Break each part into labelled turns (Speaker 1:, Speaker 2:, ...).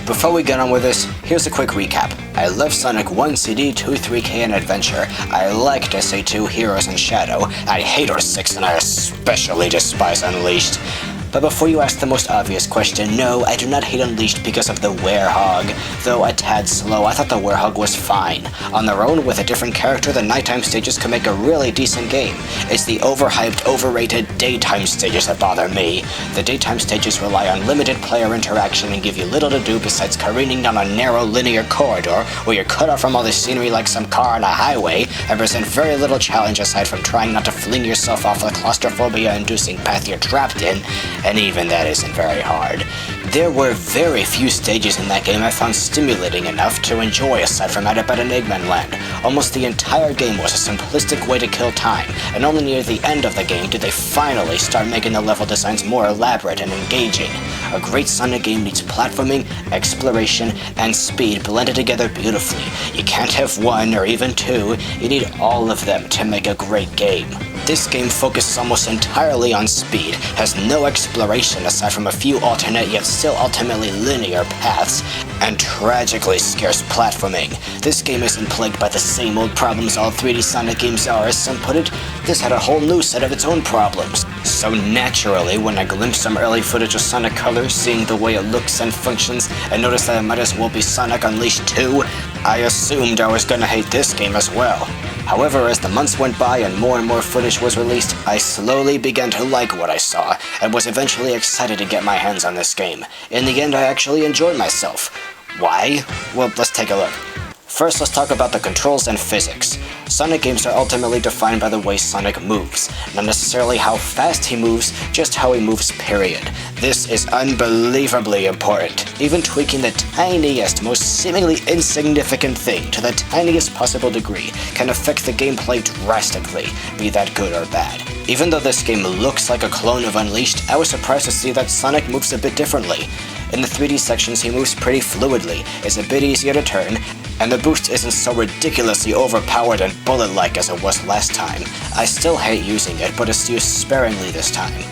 Speaker 1: Before we get on with this, here's a quick recap. I love Sonic 1 CD, 2, 3K, and Adventure. I liked SA2, Heroes, and Shadow. I hate R6, and I especially despise Unleashed. But before you ask the most obvious question, no, I do not hate Unleashed because of the Werehog. Though a tad slow, I thought the Werehog was fine. On their own, with a different character, the nighttime stages can make a really decent game. It's the overhyped, overrated daytime stages that bother me. The daytime stages rely on limited player interaction and give you little to do besides careening down a narrow linear corridor where you're cut off from all the scenery like some car on a highway and present very little challenge aside from trying not to fling yourself off the claustrophobia-inducing path you're trapped in. And even that isn't very hard. There were very few stages in that game I found stimulating enough to enjoy aside from at Enigman Land. Almost the entire game was a simplistic way to kill time, and only near the end of the game did they finally start making the level designs more elaborate and engaging. A great Sonic game needs platforming, exploration, and speed blended together beautifully. You can't have one or even two, you need all of them to make a great game. This game focuses almost entirely on speed, has no exploration aside from a few alternate yet still ultimately linear paths, and tragically scarce platforming. This game isn't plagued by the same old problems all 3D Sonic games are, as some put it. This had a whole new set of its own problems. So naturally, when I glimpsed some early footage of Sonic Colors, seeing the way it looks and functions, and noticed that it might as well be Sonic Unleashed 2, I assumed I was gonna hate this game as well. However, as the months went by and more footage was released, I slowly began to like what I saw, and was eventually excited to get my hands on this game. In the end, I actually enjoyed myself. Why? Well, let's take a look. First, let's talk about the controls and physics. Sonic games are ultimately defined by the way Sonic moves. Not necessarily how fast he moves, just how he moves, period. This is unbelievably important. Even tweaking the tiniest, most seemingly insignificant thing to the tiniest possible degree can affect the gameplay drastically, be that good or bad. Even though this game looks like a clone of Unleashed, I was surprised to see that Sonic moves a bit differently. In the 3D sections, he moves pretty fluidly, is a bit easier to turn, and the boost isn't so ridiculously overpowered and bullet-like as it was last time. I still hate using it, but it's used sparingly this time.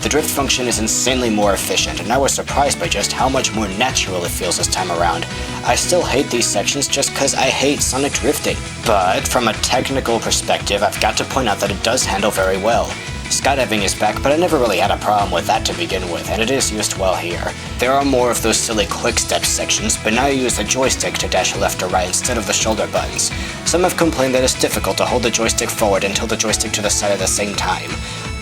Speaker 1: The drift function is insanely more efficient, and I was surprised by just how much more natural it feels this time around. I still hate these sections just cause I hate Sonic drifting, but from a technical perspective, I've got to point out that it does handle very well. Skydiving is back, but I never really had a problem with that to begin with, and it is used well here. There are more of those silly quick step sections, but now you use the joystick to dash left or right instead of the shoulder buttons. Some have complained that it's difficult to hold the joystick forward and tilt the joystick to the side at the same time.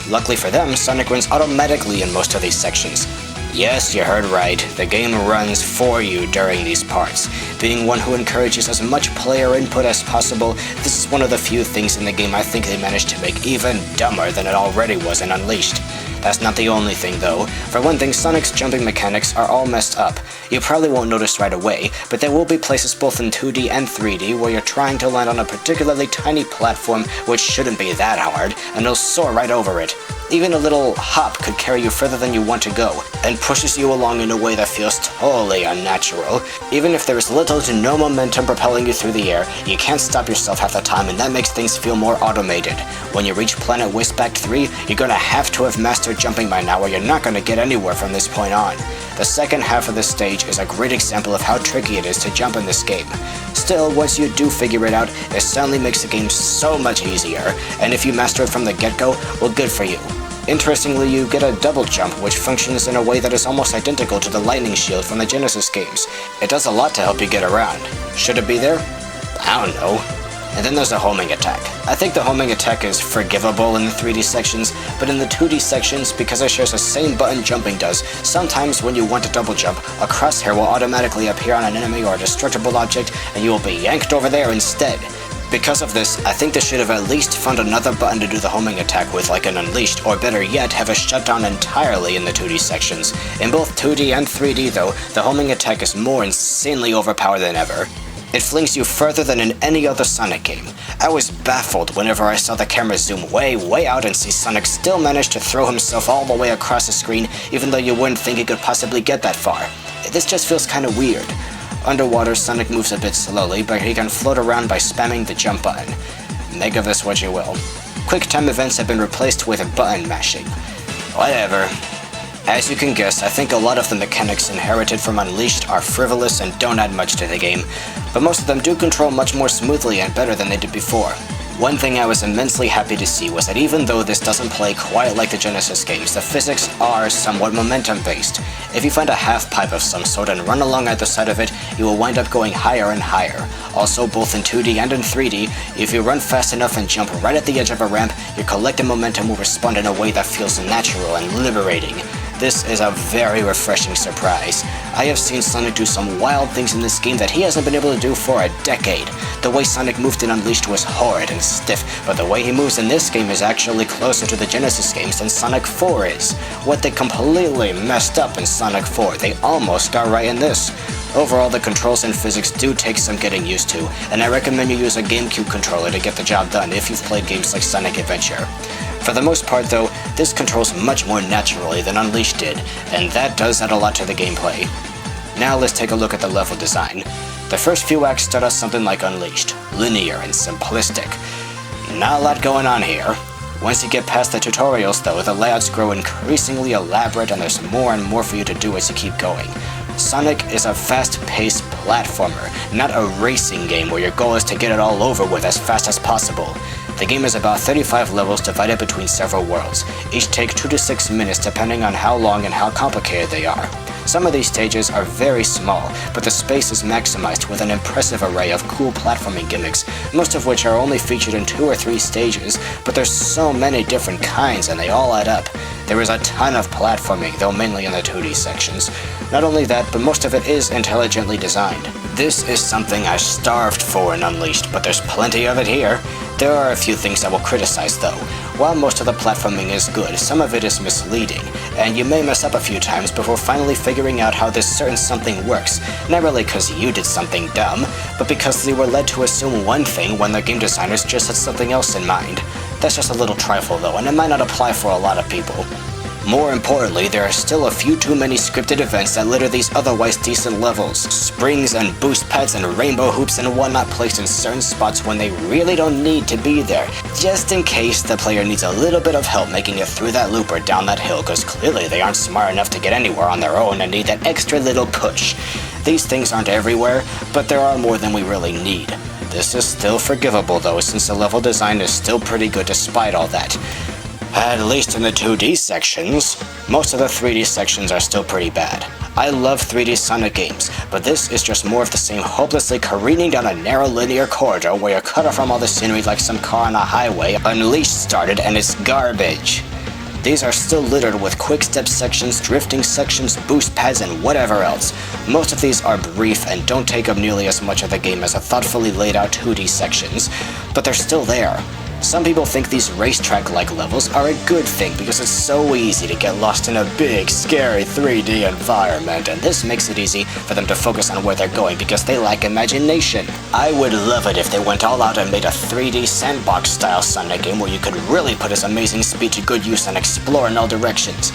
Speaker 1: Luckily for them, Sonic runs automatically in most of these sections. Yes, you heard right, the game runs for you during these parts. Being one who encourages as much player input as possible, this is one of the few things in the game I think they managed to make even dumber than it already was in Unleashed. That's not the only thing though. For one thing, Sonic's jumping mechanics are all messed up. You probably won't notice right away, but there will be places both in 2D and 3D where you're trying to land on a particularly tiny platform which shouldn't be that hard, and you'll soar right over it. Even a little hop could carry you further than you want to go, and pushes you along in a way that feels totally unnatural. Even if there is little to no momentum propelling you through the air, you can't stop yourself half the time, and that makes things feel more automated. When you reach Planet Wasteback 3, you're gonna have to have mastered jumping by now, or you're not gonna get anywhere from this point on. The second half of this stage is a great example of how tricky it is to jump in this game. Still, once you do figure it out, it suddenly makes the game so much easier, and if you master it from the get-go, well, good for you. Interestingly, you get a double jump, which functions in a way that is almost identical to the lightning shield from the Genesis games. It does a lot to help you get around. Should it be there? I don't know. And then there's the homing attack. I think the homing attack is forgivable in the 3D sections, but in the 2D sections, because it shares the same button jumping does, sometimes when you want to double jump, a crosshair will automatically appear on an enemy or a destructible object, and you will be yanked over there instead. Because of this, I think they should have at least found another button to do the homing attack with, like an Unleashed, or better yet, have it shut down entirely in the 2D sections. In both 2D and 3D though, the homing attack is more insanely overpowered than ever. It flings you further than in any other Sonic game. I was baffled whenever I saw the camera zoom way out and see Sonic still manage to throw himself all the way across the screen, even though you wouldn't think he could possibly get that far. This just feels kinda weird. Underwater, Sonic moves a bit slowly, but he can float around by spamming the jump button. Make of this what you will. Quick time events have been replaced with button mashing. Whatever. As you can guess, I think a lot of the mechanics inherited from Unleashed are frivolous and don't add much to the game, but most of them do control much more smoothly and better than they did before. One thing I was immensely happy to see was that even though this doesn't play quite like the Genesis games, the physics are somewhat momentum-based. If you find a half-pipe of some sort and run along either side of it, you will wind up going higher and higher. Also, both in 2D and in 3D, if you run fast enough and jump right at the edge of a ramp, your collective momentum will respond in a way that feels natural and liberating. This is a very refreshing surprise. I have seen Sonic do some wild things in this game that he hasn't been able to do for a decade. The way Sonic moved in Unleashed was horrid and stiff, but the way he moves in this game is actually closer to the Genesis games than Sonic 4 is. What they completely messed up in Sonic 4, they almost got right in this. Overall, the controls and physics do take some getting used to, and I recommend you use a GameCube controller to get the job done if you've played games like Sonic Adventure. For the most part though, this controls much more naturally than Unleashed did, and that does add a lot to the gameplay. Now let's take a look at the level design. The first few acts start out something like Unleashed, linear and simplistic. Not a lot going on here. Once you get past the tutorials though, the layouts grow increasingly elaborate and there's more and more for you to do as you keep going. Sonic is a fast-paced platformer, not a racing game where your goal is to get it all over with as fast as possible. The game is about 35 levels divided between several worlds. Each take 2 to 6 minutes depending on how long and how complicated they are. Some of these stages are very small, but the space is maximized with an impressive array of cool platforming gimmicks, most of which are only featured in 2 or 3 stages, but there's so many different kinds and they all add up. There is a ton of platforming, though mainly in the 2D sections. Not only that, but most of it is intelligently designed. This is something I starved for in Unleashed, but there's plenty of it here. There are a few things I will criticize though. While most of the platforming is good, some of it is misleading, and you may mess up a few times before finally figuring out how this certain something works, not really because you did something dumb, but because they were led to assume one thing when the game designers just had something else in mind. That's just a little trifle though, and it might not apply for a lot of people. More importantly, there are still a few too many scripted events that litter these otherwise decent levels. Springs and boost pads and rainbow hoops and whatnot placed in certain spots when they really don't need to be there, just in case the player needs a little bit of help making it through that loop or down that hill, because clearly they aren't smart enough to get anywhere on their own and need that extra little push. These things aren't everywhere, but there are more than we really need. This is still forgivable though, since the level design is still pretty good despite all that. At least in the 2D sections. Most of the 3D sections are still pretty bad. I love 3D Sonic games, but this is just more of the same hopelessly careening down a narrow linear corridor where you're cut off from all the scenery like some car on a highway. Unleashed started and it's garbage. These are still littered with quick step sections, drifting sections, boost pads, and whatever else. Most of these are brief and don't take up nearly as much of the game as the thoughtfully laid out 2D sections, but they're still there. Some people think these racetrack-like levels are a good thing because it's so easy to get lost in a big, scary 3D environment, and this makes it easy for them to focus on where they're going because they lack imagination. I would love it if they went all out and made a 3D sandbox-style Sonic game where you could really put his amazing speed to good use and explore in all directions.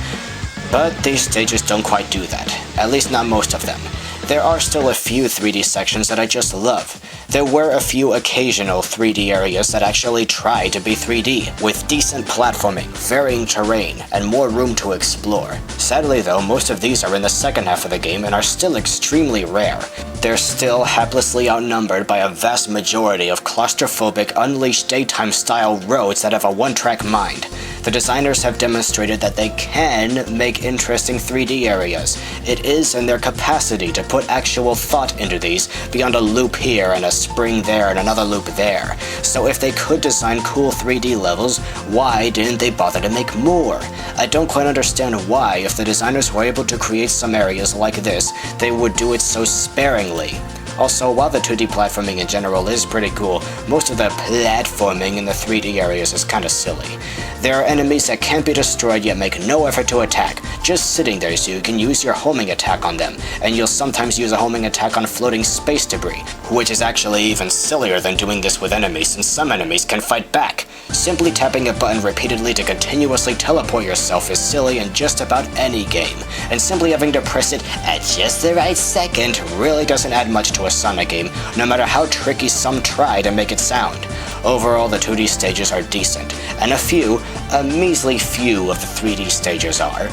Speaker 1: But these stages don't quite do that, at least not most of them. There are still a few 3D sections that I just love. There were a few occasional 3D areas that actually try to be 3D, with decent platforming, varying terrain, and more room to explore. Sadly though, most of these are in the second half of the game and are still extremely rare. They're still haplessly outnumbered by a vast majority of claustrophobic, Unleashed daytime-style roads that have a one-track mind. The designers have demonstrated that they can make interesting 3D areas. It is in their capacity to put actual thought into these, beyond a loop here and a spring there and another loop there. So if they could design cool 3D levels, why didn't they bother to make more? I don't quite understand why, if the designers were able to create some areas like this, they would do it so sparingly. Also, while the 2D platforming in general is pretty cool, most of the platforming in the 3D areas is kinda silly. There are enemies that can't be destroyed yet make no effort to attack, just sitting there so you can use your homing attack on them, and you'll sometimes use a homing attack on floating space debris, which is actually even sillier than doing this with enemies since some enemies can fight back. Simply tapping a button repeatedly to continuously teleport yourself is silly in just about any game, and simply having to press it at just the right second really doesn't add much to a Sonic game, no matter how tricky some try to make it sound. Overall, the 2D stages are decent, and a measly few of the 3D stages are.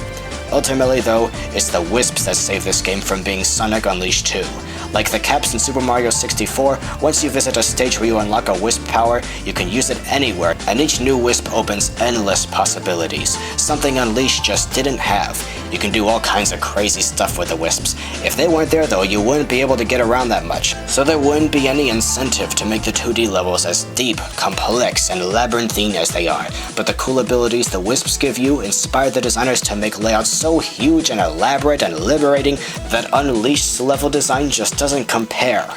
Speaker 1: Ultimately though, it's the wisps that save this game from being Sonic Unleashed 2. Like the caps in Super Mario 64, once you visit a stage where you unlock a wisp power, you can use it anywhere, and each new wisp opens endless possibilities, something Unleashed just didn't have. You can do all kinds of crazy stuff with the wisps. If they weren't there though, you wouldn't be able to get around that much, so there wouldn't be any incentive to make the 2D levels as deep, complex, and labyrinthine as they are. But the cool abilities the wisps give you inspired the designers to make layouts so huge and elaborate and liberating that Unleashed's level design just doesn't compare.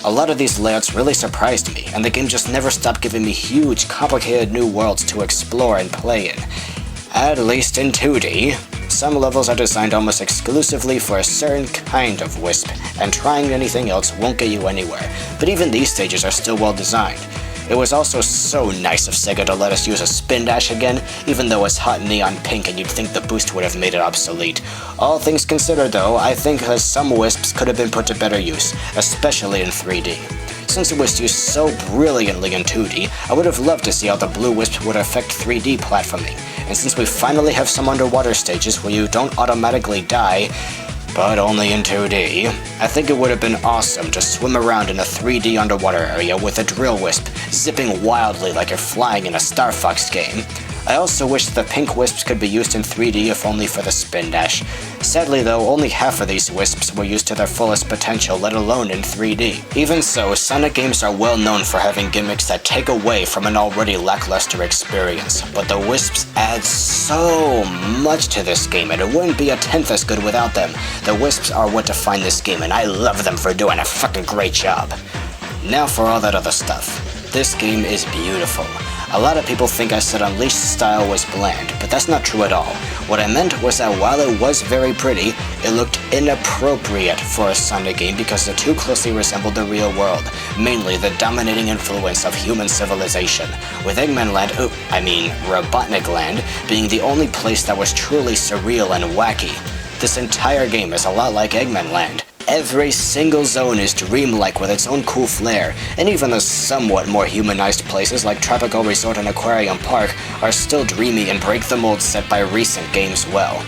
Speaker 1: A lot of these layouts really surprised me, and the game just never stopped giving me huge, complicated new worlds to explore and play in. At least in 2D. Some levels are designed almost exclusively for a certain kind of wisp, and trying anything else won't get you anywhere, but even these stages are still well designed. It was also so nice of Sega to let us use a spin dash again, even though it's hot neon pink and you'd think the boost would have made it obsolete. All things considered though, I think that some wisps could have been put to better use, especially in 3D. Since it was used so brilliantly in 2D, I would have loved to see how the blue wisp would affect 3D platforming. And since we finally have some underwater stages where you don't automatically die, but only in 2D, I think it would have been awesome to swim around in a 3D underwater area with a drill wisp, zipping wildly like you're flying in a Star Fox game. I also wish the pink wisps could be used in 3D if only for the spin dash. Sadly though, only half of these wisps were used to their fullest potential, let alone in 3D. Even so, Sonic games are well known for having gimmicks that take away from an already lackluster experience, but the wisps add so much to this game and it wouldn't be a tenth as good without them. The wisps are what define this game and I love them for doing a fucking great job. Now for all that other stuff. This game is beautiful. A lot of people think I said Unleashed style was bland, but that's not true at all. What I meant was that while it was very pretty, it looked inappropriate for a Sonic game because it too closely resembled the real world, mainly the dominating influence of human civilization, with Robotnik Land, being the only place that was truly surreal and wacky. This entire game is a lot like Eggman Land. Every single zone is dreamlike with its own cool flair, and even the somewhat more humanized places like Tropical Resort and Aquarium Park are still dreamy and break the mold set by recent games well.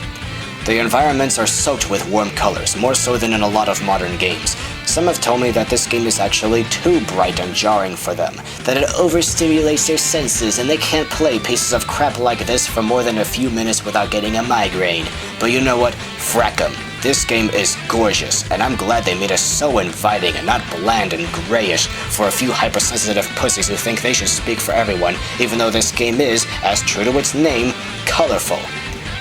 Speaker 1: The environments are soaked with warm colors, more so than in a lot of modern games. Some have told me that this game is actually too bright and jarring for them, that it overstimulates their senses and they can't play pieces of crap like this for more than a few minutes without getting a migraine. But you know what? Frack 'em. This game is gorgeous, and I'm glad they made it so inviting and not bland and grayish for a few hypersensitive pussies who think they should speak for everyone, even though this game is, as true to its name, colorful.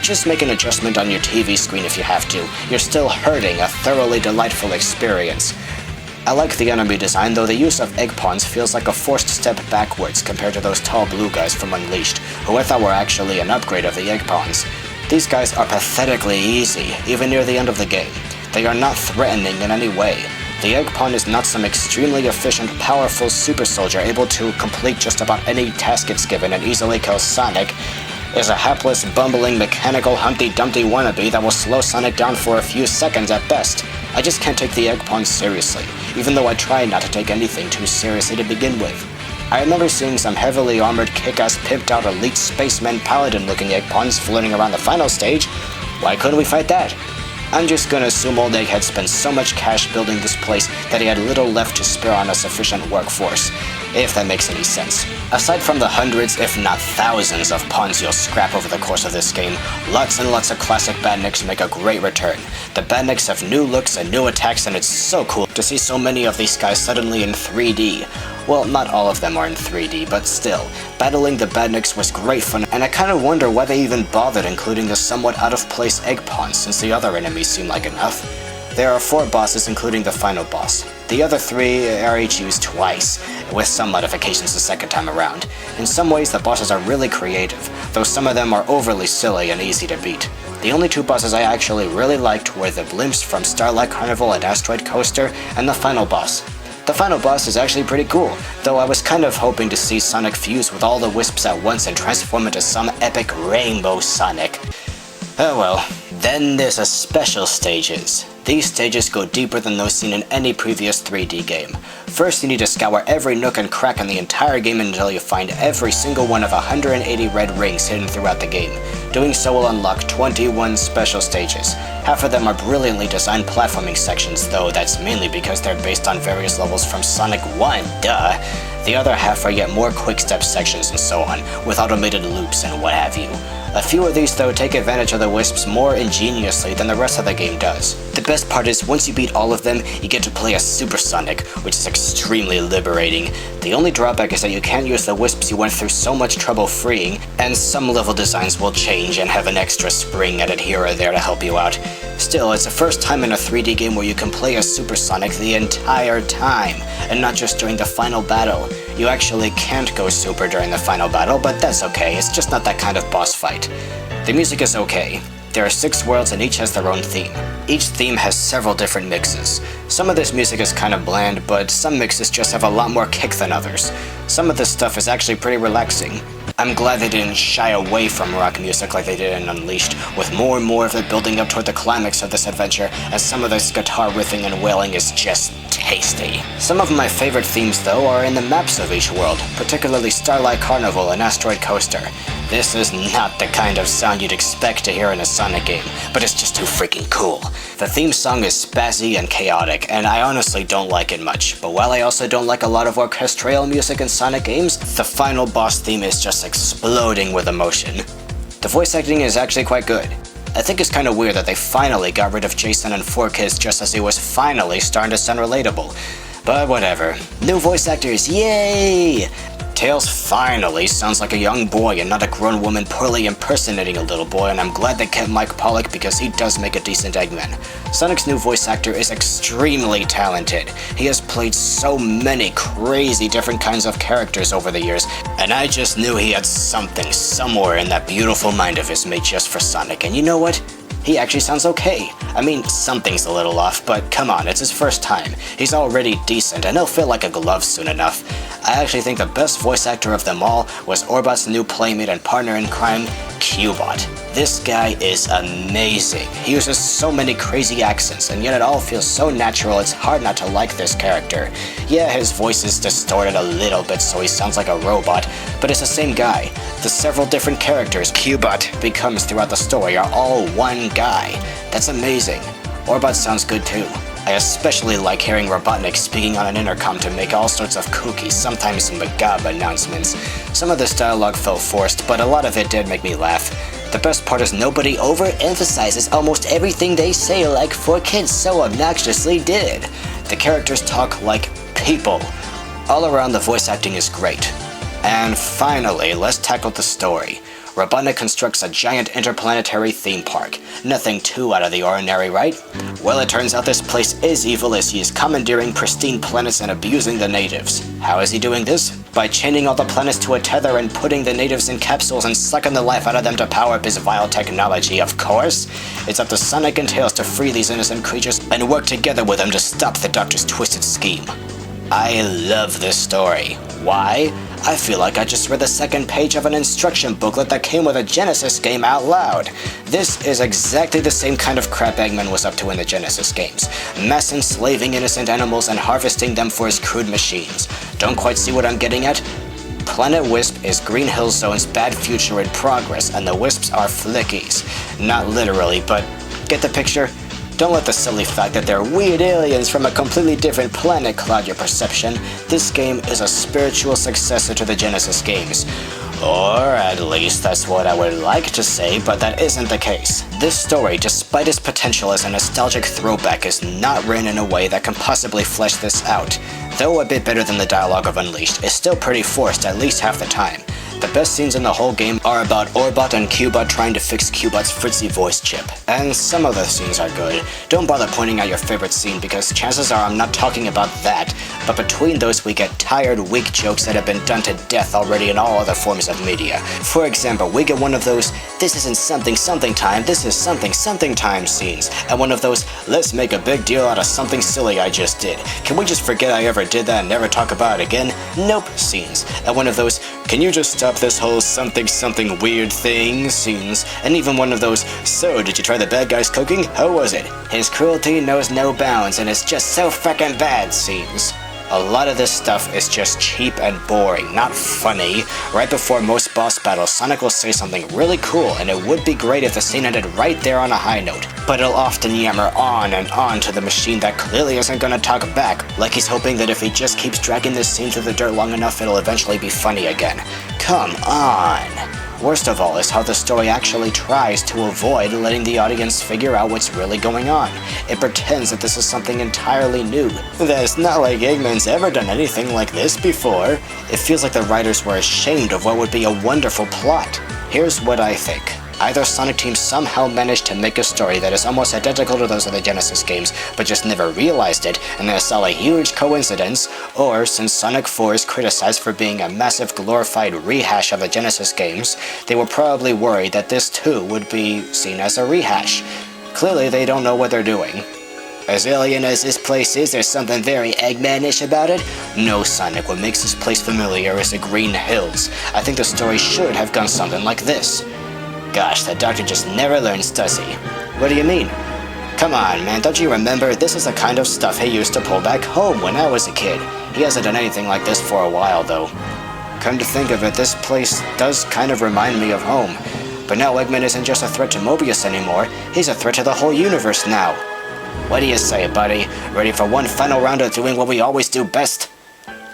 Speaker 1: Just make an adjustment on your TV screen if you have to. You're still hurting a thoroughly delightful experience. I like the enemy design, though the use of egg pawns feels like a forced step backwards compared to those tall blue guys from Unleashed, who I thought were actually an upgrade of the egg pawns. These guys are pathetically easy, even near the end of the game. They are not threatening in any way. The egg pawn is not some extremely efficient, powerful super soldier able to complete just about any task it's given and easily kill Sonic. Is a hapless, bumbling, mechanical Humpty Dumpty wannabe that will slow Sonic down for a few seconds at best. I just can't take the egg pawn seriously, even though I try not to take anything too seriously to begin with. I remember seeing some heavily armored, kick-ass, pimped-out elite spaceman paladin-looking egg pawns floating around the final stage. Why couldn't we fight that? I'm just gonna assume Old Egghead spent so much cash building this place that he had little left to spare on a sufficient workforce, if that makes any sense. Aside from the hundreds, if not thousands, of pawns you'll scrap over the course of this game, lots and lots of classic Badniks make a great return. The Badniks have new looks and new attacks, and it's so cool to see so many of these guys suddenly in 3D. Well, not all of them are in 3D, but still, battling the Badniks was great fun, and I kinda wonder why they even bothered including the somewhat out-of-place egg pawns, since the other enemies seem like enough. There are 4 bosses, including the final boss. The other 3 are each used twice, with some modifications the second time around. In some ways, the bosses are really creative, though some of them are overly silly and easy to beat. The only 2 bosses I actually really liked were the blimps from Starlight Carnival and Asteroid Coaster, and the final boss. The final boss is actually pretty cool, though I was kind of hoping to see Sonic fuse with all the wisps at once and transform into some epic rainbow Sonic. Oh well, Then there's a special stages. These stages go deeper than those seen in any previous 3D game. First, you need to scour every nook and crack in the entire game until you find every single one of 180 red rings hidden throughout the game. Doing so will unlock 21 special stages. Half of them are brilliantly designed platforming sections, though that's mainly because they're based on various levels from Sonic 1, duh! The other half are yet more quick-step sections and so on, with automated loops and what have you. A few of these, though, take advantage of the wisps more ingeniously than the rest of the game does. The best part is, once you beat all of them, you get to play as Super Sonic, which is extremely liberating. The only drawback is that you can't use the wisps you went through so much trouble freeing, and some level designs will change and have an extra spring added here or there to help you out. Still, it's the first time in a 3D game where you can play as Super Sonic the entire time, and not just during the final battle. You actually can't go super during the final battle, but that's okay, it's just not that kind of boss fight. The music is okay. There are 6 worlds and each has their own theme. Each theme has several different mixes. Some of this music is kind of bland, but some mixes just have a lot more kick than others. Some of this stuff is actually pretty relaxing. I'm glad they didn't shy away from rock music like they did in Unleashed, with more and more of it building up toward the climax of this adventure, as some of this guitar riffing and wailing is just tasty. Some of my favorite themes, though, are in the maps of each world, particularly Starlight Carnival and Asteroid Coaster. This is not the kind of sound you'd expect to hear in a Sonic game, but it's just too freaking cool. The theme song is spazzy and chaotic, and I honestly don't like it much, but while I also don't like a lot of orchestral music in Sonic games, the final boss theme is just exploding with emotion. The voice acting is actually quite good. I think it's kinda weird that they finally got rid of Jason and 4Kids just as he was finally starting to sound relatable. But whatever. New voice actors, yay! Tails finally sounds like a young boy and not a grown woman poorly impersonating a little boy, and I'm glad they kept Mike Pollock because he does make a decent Eggman. Sonic's new voice actor is extremely talented. He has played so many crazy different kinds of characters over the years, and I just knew he had something somewhere in that beautiful mind of his made just for Sonic, and you know what? He actually sounds okay. I mean, something's a little off, but come on, it's his first time. He's already decent, and he'll fit like a glove soon enough. I actually think the best voice actor of them all was Orbot's new playmate and partner in crime, Cubot. This guy is amazing. He uses so many crazy accents, and yet it all feels so natural it's hard not to like this character. Yeah, his voice is distorted a little bit so he sounds like a robot, but it's the same guy. The several different characters Cubot becomes throughout the story are all one guy. That's amazing. Orbot sounds good too. I especially like hearing Robotnik speaking on an intercom to make all sorts of kooky, sometimes macabre announcements. Some of this dialogue felt forced, but a lot of it did make me laugh. The best part is nobody overemphasizes almost everything they say like 4Kids so obnoxiously did. The characters talk like people. All around the voice acting is great. And finally, let's tackle the story. Robotnik constructs a giant interplanetary theme park. Nothing too out of the ordinary, right? Well, it turns out this place is evil as he is commandeering pristine planets and abusing the natives. How is he doing this? By chaining all the planets to a tether and putting the natives in capsules and sucking the life out of them to power up his vile technology, of course. It's up to Sonic and Tails to free these innocent creatures and work together with them to stop the Doctor's twisted scheme. I love this story. Why? I feel like I just read the second page of an instruction booklet that came with a Genesis game out loud. This is exactly the same kind of crap Eggman was up to in the Genesis games. Mass enslaving innocent animals and harvesting them for his crude machines. Don't quite see what I'm getting at? Planet Wisp is Green Hill Zone's bad future in progress, and the Wisps are flickies. Not literally, but get the picture? Don't let the silly fact that they're weird aliens from a completely different planet cloud your perception. This game is a spiritual successor to the Genesis games. Or at least that's what I would like to say, but that isn't the case. This story, despite its potential as a nostalgic throwback, is not written in a way that can possibly flesh this out. Though a bit better than the dialogue of Unleashed, it's still pretty forced at least half the time. The best scenes in the whole game are about Orbot and Cubot trying to fix Cubot's fritzy voice chip. And some of the scenes are good. Don't bother pointing out your favorite scene because chances are I'm not talking about that, but between those we get tired, weak jokes that have been done to death already in all other forms of media. For example, we get one of those this isn't something something time, this is something something time scenes, and one of those let's make a big deal out of something silly I just did. Can we just forget I ever did that and never talk about it again? Nope scenes, and one of those can you just stop this whole something something weird thing scenes, and even one of those so did you try the bad guy's cooking? How was it? His cruelty knows no bounds and it's just so frickin' bad scenes. A lot of this stuff is just cheap and boring, not funny. Right before most boss battles, Sonic will say something really cool, and it would be great if the scene ended right there on a high note. But he'll often yammer on and on to the machine that clearly isn't gonna talk back, like he's hoping that if he just keeps dragging this scene through the dirt long enough, it'll eventually be funny again. Come on! Worst of all is how the story actually tries to avoid letting the audience figure out what's really going on. It pretends that this is something entirely new. That it's not like Eggman's ever done anything like this before. It feels like the writers were ashamed of what would be a wonderful plot. Here's what I think. Either Sonic Team somehow managed to make a story that is almost identical to those of the Genesis games, but just never realized it, and it's all a huge coincidence, or since Sonic 4 is criticized for being a massive glorified rehash of the Genesis games, they were probably worried that this too would be seen as a rehash. Clearly they don't know what they're doing. As alien as this place is, there's something very Eggman-ish about it? No, Sonic, what makes this place familiar is the Green Hills. I think the story should have gone something like this. Gosh, that doctor just never learns, does he? What do you mean? Come on, man, don't you remember? This is the kind of stuff he used to pull back home when I was a kid. He hasn't done anything like this for a while, though. Come to think of it, this place does kind of remind me of home. But now Eggman isn't just a threat to Mobius anymore, he's a threat to the whole universe now. What do you say, buddy? Ready for one final round of doing what we always do best?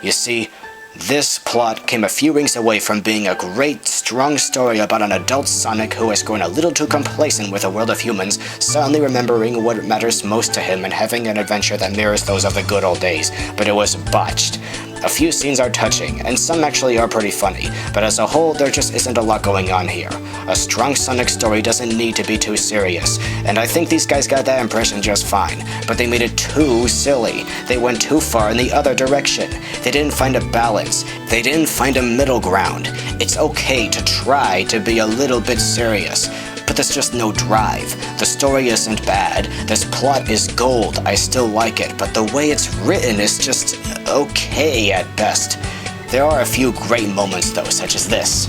Speaker 1: You see, this plot came a few rings away from being a great, strong story about an adult Sonic who has grown a little too complacent with a world of humans, suddenly remembering what matters most to him and having an adventure that mirrors those of the good old days, but it was botched. A few scenes are touching, and some actually are pretty funny, but as a whole, there just isn't a lot going on here. A strong Sonic story doesn't need to be too serious, and I think these guys got that impression just fine, but they made it too silly. They went too far in the other direction. They didn't find a balance. They didn't find a middle ground. It's okay to try to be a little bit serious, but there's just no drive. The story isn't bad. This plot is gold. I still like it, but the way it's written is just okay at best. There are a few great moments though, such as this.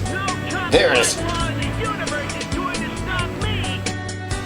Speaker 1: There it is.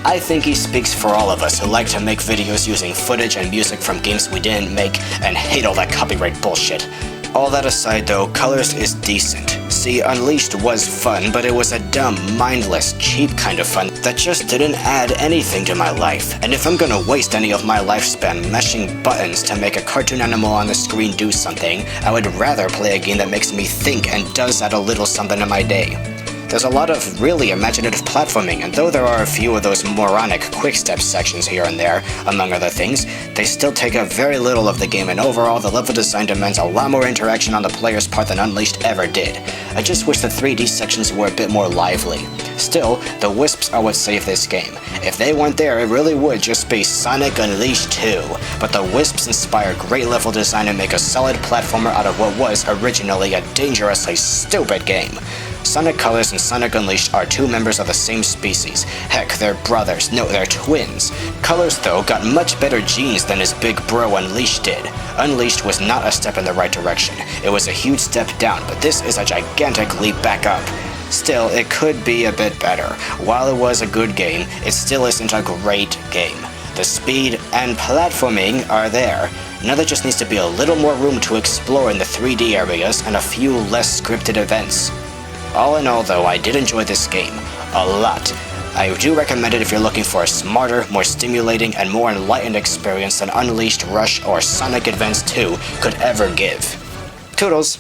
Speaker 1: I think he speaks for all of us who like to make videos using footage and music from games we didn't make and hate all that copyright bullshit. All that aside though, Colors is decent. See, Unleashed was fun, but it was a dumb, mindless, cheap kind of fun that just didn't add anything to my life. And if I'm gonna waste any of my lifespan mashing buttons to make a cartoon animal on the screen do something, I would rather play a game that makes me think and does add a little something to my day. There's a lot of really imaginative platforming, and though there are a few of those moronic quick-step sections here and there, among other things, they still take up very little of the game, and overall the level design demands a lot more interaction on the player's part than Unleashed ever did. I just wish the 3D sections were a bit more lively. Still, the Wisps are what saved this game. If they weren't there, it really would just be Sonic Unleashed 2, but the Wisps inspire great level design and make a solid platformer out of what was originally a dangerously stupid game. Sonic Colors and Sonic Unleashed are two members of the same species. Heck, they're brothers. No, they're twins. Colors, though, got much better genes than his big bro Unleashed did. Unleashed was not a step in the right direction. It was a huge step down, but this is a gigantic leap back up. Still, it could be a bit better. While it was a good game, it still isn't a great game. The speed and platforming are there. Now there just needs to be a little more room to explore in the 3D areas and a few less scripted events. All in all though, I did enjoy this game. A lot. I do recommend it if you're looking for a smarter, more stimulating, and more enlightened experience than Unleashed, Rush, or Sonic Advance 2 could ever give. Toodles!